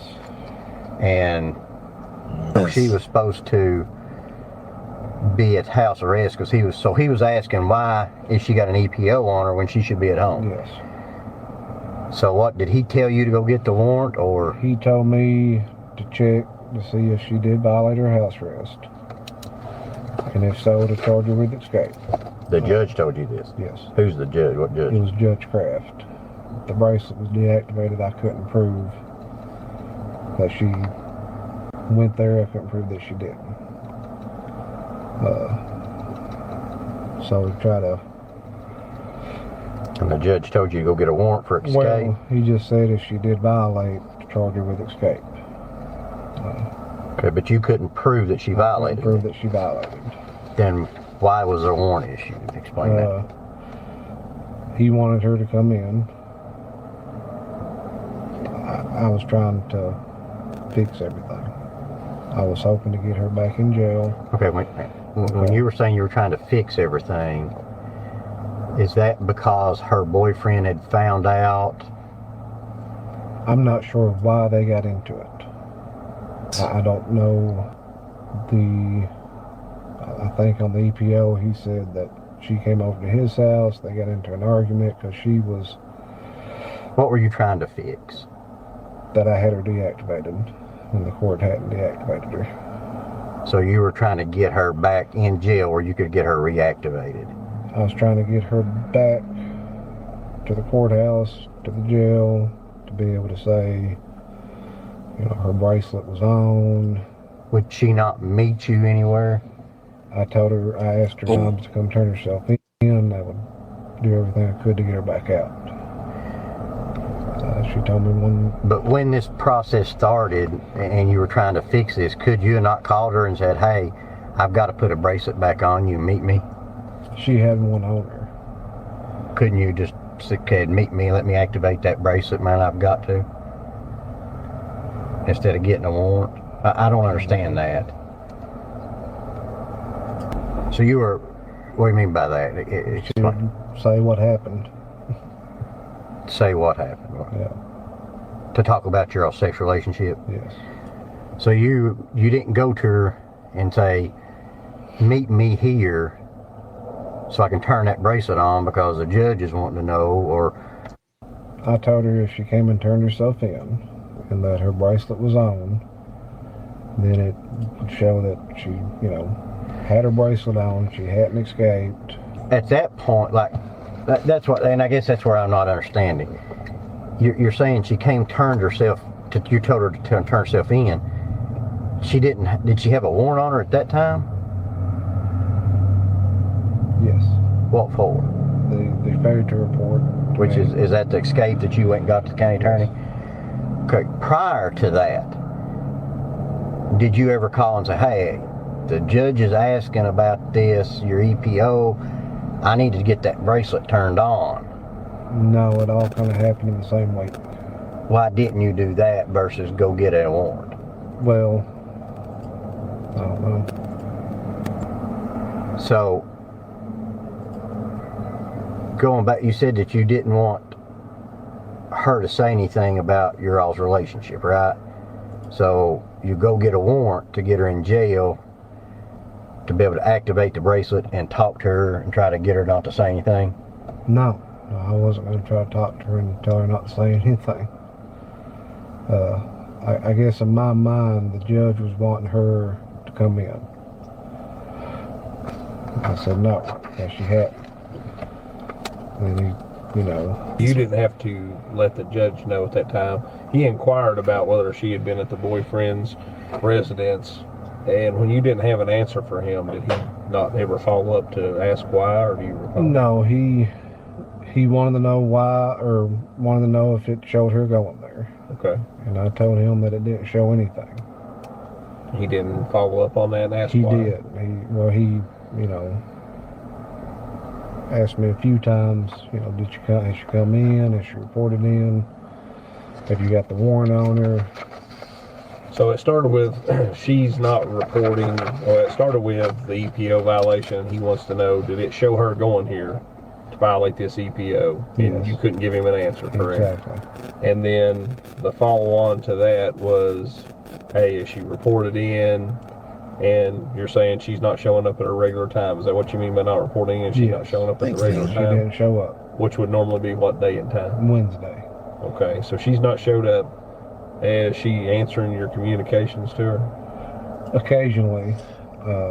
And she was supposed to be at house arrest because he was asking why is she got an EPO on her when she should be at home.
Yes.
So what, did he tell you to go get the warrant or?
He told me to check to see if she did violate her house arrest. And if so, to charge her with escape.
The judge told you this?
Yes.
Who's the judge? What judge?
It was Judge Kraft. The bracelet was deactivated. I couldn't prove that she went there. I couldn't prove that she didn't. So we try to...
And the judge told you to go get a warrant for escape?
Well, he just said if she did violate, to charge her with escape.
Okay, but you couldn't prove that she violated
Prove
it.
that she violated.
Then why was there a warrant issued? Explain that.
He wanted her to come in. I was trying to fix everything. I was hoping to get her back in jail.
Okay, when you were saying you were trying to fix everything, is that because her boyfriend had found out?
I'm not sure why they got into it. I don't know. I think on the EPO he said that she came over to his house. They got into an argument because she was...
What were you trying to fix?
That I had her deactivated when the court hadn't deactivated her.
So you were trying to get her back in jail where you could get her reactivated?
I was trying to get her back to the courthouse, to the jail, to be able to say, her bracelet was on.
Would she not meet you anywhere?
I asked her times to come turn herself in. I would do everything I could to get her back out. She told me one.
But when this process started and you were trying to fix this, could you have not called her and said, hey, I've got to put a bracelet back on, you meet me?
She had one on her.
Couldn't you just say, okay, meet me, let me activate that bracelet, man, I've got to? Instead of getting a warrant? I don't understand that. So you were, what do you mean by that?
She would say what happened.
Say what happened?
Yeah.
To talk about your sexual relationship?
Yes.
So you didn't go to her and say, meet me here so I can turn that bracelet on because the judge is wanting to know, or...
I told her if she came and turned herself in and that her bracelet was on, then it would show that she, had her bracelet on, she hadn't escaped.
At that point, that's what, and I guess that's where I'm not understanding. You're saying she came, you told her to turn herself in. Did she have a warrant on her at that time?
Yes.
What for?
The failure to report.
Which is that the escape that you went and got to the county attorney? Okay, prior to that, did you ever call and say, hey, the judge is asking about this, your EPO, I need to get that bracelet turned on?
No, it all kind of happened in the same week.
Why didn't you do that versus go get a warrant?
Well, I don't know.
So, going back, you said that you didn't want her to say anything about your all's relationship, right? So, you go get a warrant to get her in jail to be able to activate the bracelet and talk to her and try to get her not to say anything?
No, I wasn't going to try to talk to her and tell her not to say anything. I guess in my mind, the judge was wanting her to come in. I said no, and she hadn't. And
You didn't have to let the judge know at that time. He inquired about whether she had been at the boyfriend's residence, and when you didn't have an answer for him, did he not ever follow up to ask why, or do you recall?
No, he wanted to know why, or wanted to know if it showed her going there.
Okay.
And I told him that it didn't show anything.
He didn't follow up on that and ask why?
He did. He asked me a few times, has she come in? Has she reported in? Have you got the warrant on her?
So it started with she's not reporting, or it started with the EPO violation. He wants to know, did it show her going here to violate this EPO? And
Yes.
you couldn't give him an answer, correct?
Exactly.
And then the follow-on to that was, hey, is she reported in? And you're saying she's not showing up at her regular time. Is that what you mean by not reporting in? She's not showing up at the regular
She
time?
didn't show up.
Which would normally be what day and time?
Wednesday.
Okay, so she's not showed up. Is she answering your communications to her?
Occasionally.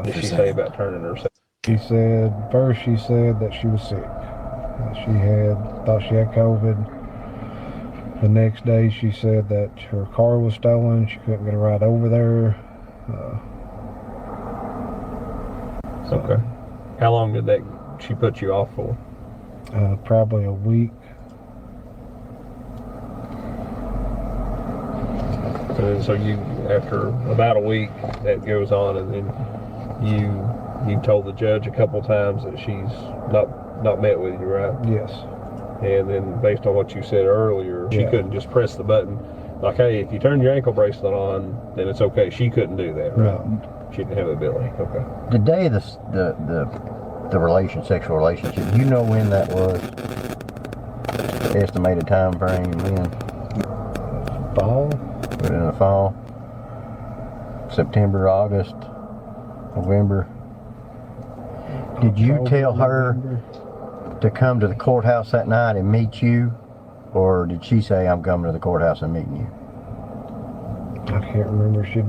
Did she say about turning herself?
She said that she was sick. Thought she had COVID. The next day she said that her car was stolen. She couldn't get a ride over there.
Okay. How long did she put you off for?
Probably a week.
So you, after about a week, that goes on, and then you told the judge a couple times that she's not met with you, right?
Yes.
And then based on what you said earlier, she
Yeah.
couldn't just press the button like, hey, if you turn your ankle bracelet on, then it's okay. She couldn't do that, right?
No.
She didn't have the ability. Okay.
The day of the sexual relationship, do you know when that was? Estimated time frame, when?
Fall?
Was it in the fall? September, August, November? Did you
October,
tell her
November.
to come to the courthouse that night and meet you? Or did she say, I'm coming to the courthouse and meeting you?
I can't remember. She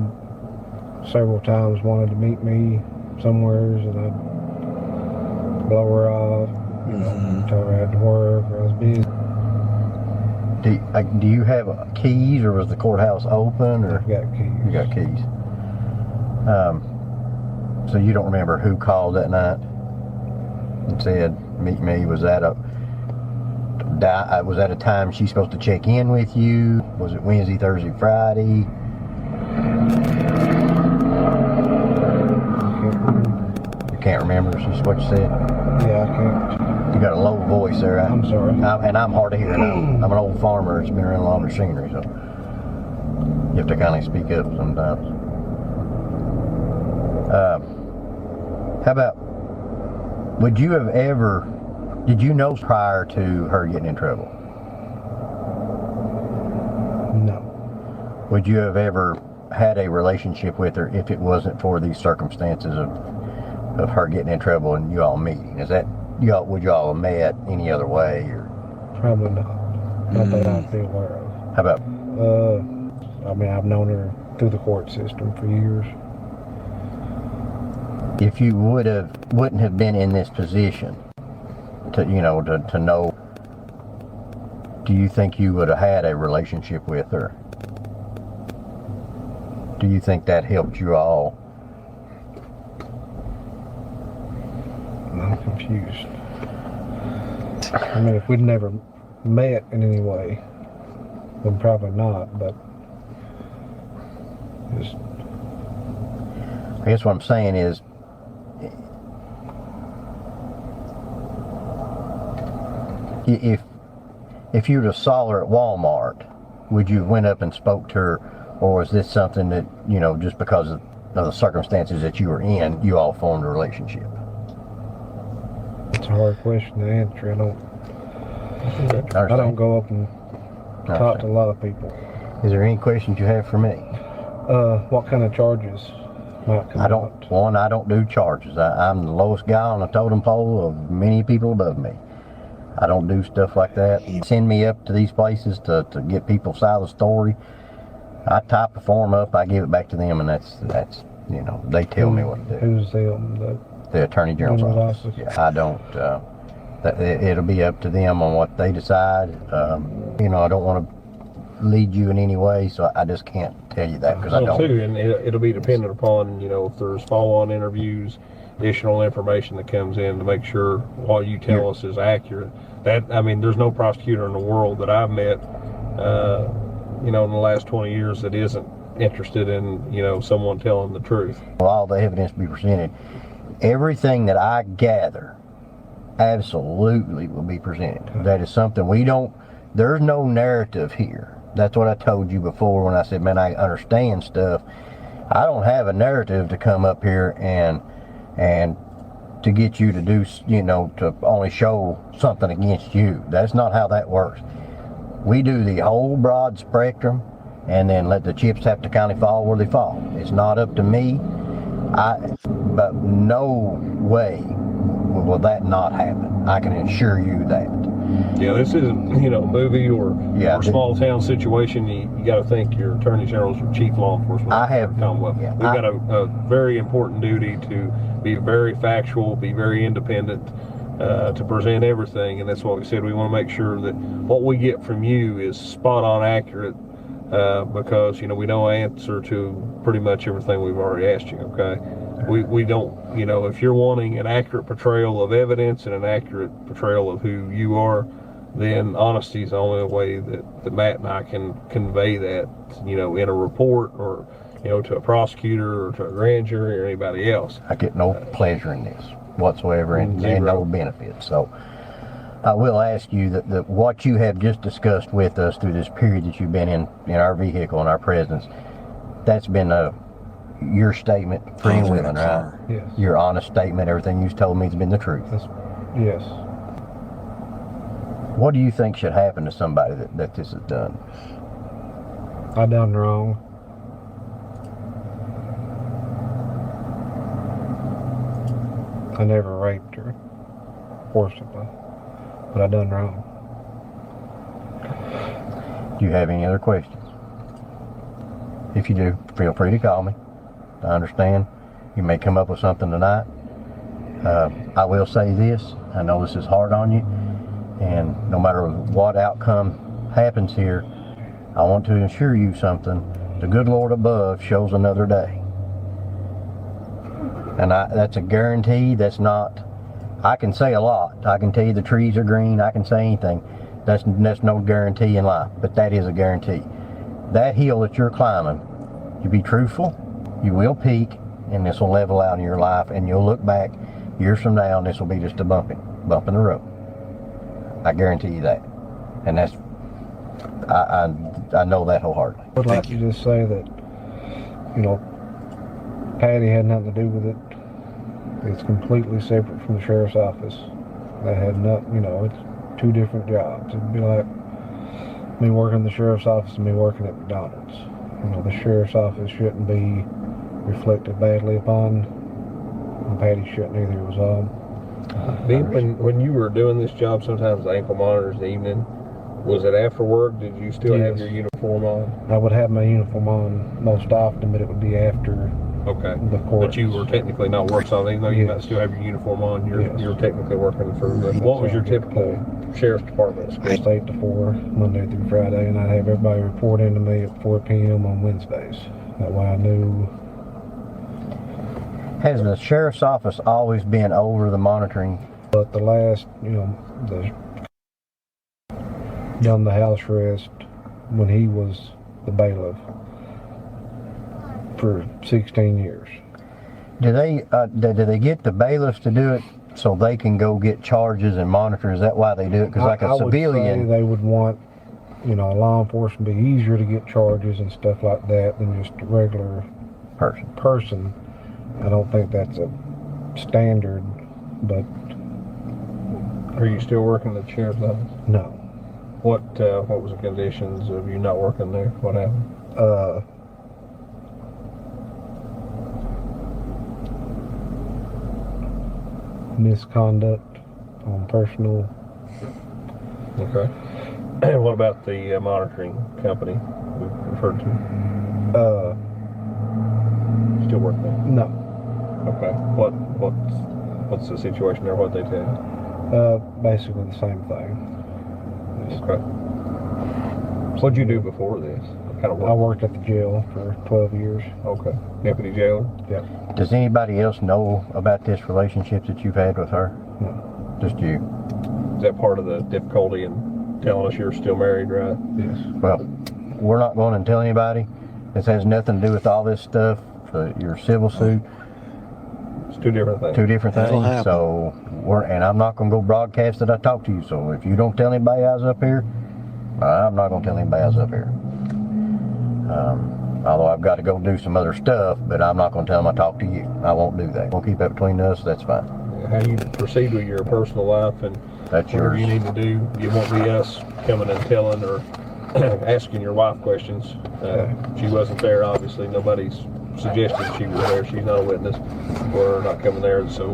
several times wanted to meet me somewheres, and I'd blow her off. Told her I had to work or I was busy.
Do you have keys, or was the courthouse open? Or
I've got keys.
you got keys? So you don't remember who called that night and said, "Meet me"? Was that a time she's supposed to check in with you? Was it Wednesday, Thursday, Friday? You can't remember? Is what you said?
Yeah, I can't.
You got a low voice there.
I'm sorry.
And I'm hard to hear. I'm an old farmer that's been around a lot of machinery, so you have to kind of speak up sometimes. How about, did you know prior to her getting in trouble?
No.
Would you have ever had a relationship with her if it wasn't for these circumstances of her getting in trouble and you all meeting? Would y'all have met any other way, or?
Probably not. Not that I'd be aware of.
How about?
I mean, I've known her through the court system for years.
If you wouldn't have been in this position to know, do you think you would have had a relationship with her? Do you think that helped you all?
I'm confused. I mean, if we'd never met in any way, then probably not, but just...
I guess what I'm saying is, if you'd have saw her at Walmart, would you have went up and spoke to her, or is this something that, just because of the circumstances that you were in, you all formed a relationship?
It's a hard question to answer. I don't go up and talk to a lot of people.
Is there any questions you have for me?
What kind of charges might come out?
I don't do charges. I'm the lowest guy on the totem pole of many people above me. I don't do stuff like that. Send me up to these places to get people's side of the story. I type a form up, I give it back to them, and that's they tell me what to do.
Who's them?
The Attorney General's office. Yeah, I don't. It'll be up to them on what they decide. I don't want to lead you in any way, so I just can't tell you that because I don't.
Too, and it'll be dependent upon if there's follow-on interviews, additional information that comes in to make sure what you tell us is accurate. There's no prosecutor in the world that I've met, in the last 20 years that isn't interested in someone telling the truth.
All the evidence be presented. Everything that I gather absolutely will be presented. That is something there's no narrative here. That's what I told you before when I said, man, I understand stuff. I don't have a narrative to come up here and to get you to do, to only show something against you. That's not how that works. We do the whole broad spectrum and then let the chips have to kind of fall where they fall. It's not up to me. But no way will that not happen. I can assure you that.
Yeah, this isn't, a movie or small town situation. You got to think your Attorney General's your chief law enforcement. Commonwealth. We've got a very important duty to be very factual, be very independent, to present everything, and that's what we said. We want to make sure that what we get from you is spot on accurate, because we know answer to pretty much everything we've already asked you. Okay, we don't, if you're wanting an accurate portrayal of evidence and an accurate portrayal of who you are, then honesty is the only way that Matt and I can convey that, in a report or to a prosecutor or to a grand jury or anybody else.
I get no pleasure in this whatsoever, and no benefit. So I will ask you that what you have just discussed with us through this period that you've been in our vehicle and our presence, that's been your statement, free and willing, right?
Yes.
Your honest statement, everything you've told me has been the truth.
Yes.
What do you think should happen to somebody that this is done?
I done wrong. I never raped her forcibly, but I done wrong.
Do you have any other questions? If you do, feel free to call me. I understand you may come up with something tonight. I will say this, I know this is hard on you, and no matter what outcome happens here, I want to assure you something. The good Lord above shows another day. And that's a guarantee. That's not, I can say a lot. I can tell you the trees are green. I can say anything. That's no guarantee in life, but that is a guarantee. That hill that you're climbing, you be truthful, you will peak, and this will level out in your life, and you'll look back years from now, and this will be just a bump in the road. I guarantee you that. And that's, I know that wholeheartedly.
I would like to just say that, you know, Patty had nothing to do with it. It's completely separate from the sheriff's office. That had nothing, you know, it's two different jobs. It'd be like me working in the sheriff's office and me working at McDonald's. You know, the sheriff's office shouldn't be reflected badly upon, and Patty shouldn't either. It was all.
When you were doing this job, sometimes the ankle monitors in the evening, was it after work? Did you still have your uniform on?
I would have my uniform on most often, but it would be after.
Okay.
The court.
But you were technically not working, so even though you might still have your uniform on, you're technically working for the. What was your typical sheriff's department?
It's 8 to 4, Monday through Friday, and I'd have everybody report into me at 4 p.m. on Wednesdays. That way I knew.
Has the sheriff's office always been over the monitoring?
But the last, you know, done the house arrest when he was the bailiff for 16 years.
Do they get the bailiffs to do it so they can go get charges and monitor? Is that why they do it? Because like a civilian,
would say they would want, you know, law enforcement to be easier to get charges and stuff like that than just a regular person. I don't think that's a standard, but.
Are you still working at the sheriff's office?
No.
What was the conditions of you not working there? What happened?
Misconduct on personal.
Okay. And what about the monitoring company we referred to? Still working there?
No.
Okay. What's the situation there? What they tell you?
Basically the same thing.
Okay. What'd you do before this? What kind of work?
I worked at the jail for 12 years.
Okay. Deputy jailer?
Yep.
Does anybody else know about this relationship that you've had with her?
No.
Just you?
Is that part of the difficulty in telling us you're still married, right?
Yes.
Well, we're not going to tell anybody. This has nothing to do with all this stuff. Your civil suit.
It's two different things.
Two different things. So and I'm not going to go broadcast that I talked to you. So if you don't tell anybody I was up here, I'm not going to tell anybody I was up here. Although I've got to go do some other stuff, but I'm not going to tell them I talked to you. I won't do that. We'll keep that between us. That's fine.
How you proceed with your personal life and
that's
whatever
yours.
You need to do. You won't be us coming and telling or asking your wife questions. She wasn't there, obviously. Nobody's suggested she was there. She's not a witness. We're not coming there, so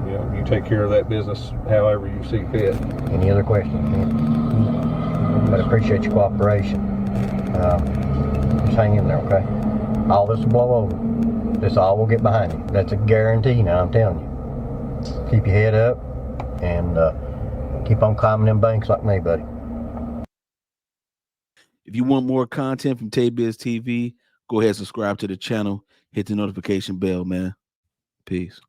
you know you take care of that business however you see fit.
Any other questions? But I appreciate your cooperation. Just hang in there, okay? All this will blow over. This all will get behind you. That's a guarantee now, I'm telling you. Keep your head up and keep on climbing them banks like me, buddy.
If you want more content from Tay-Biz TV, go ahead and subscribe to the channel. Hit the notification bell, man. Peace.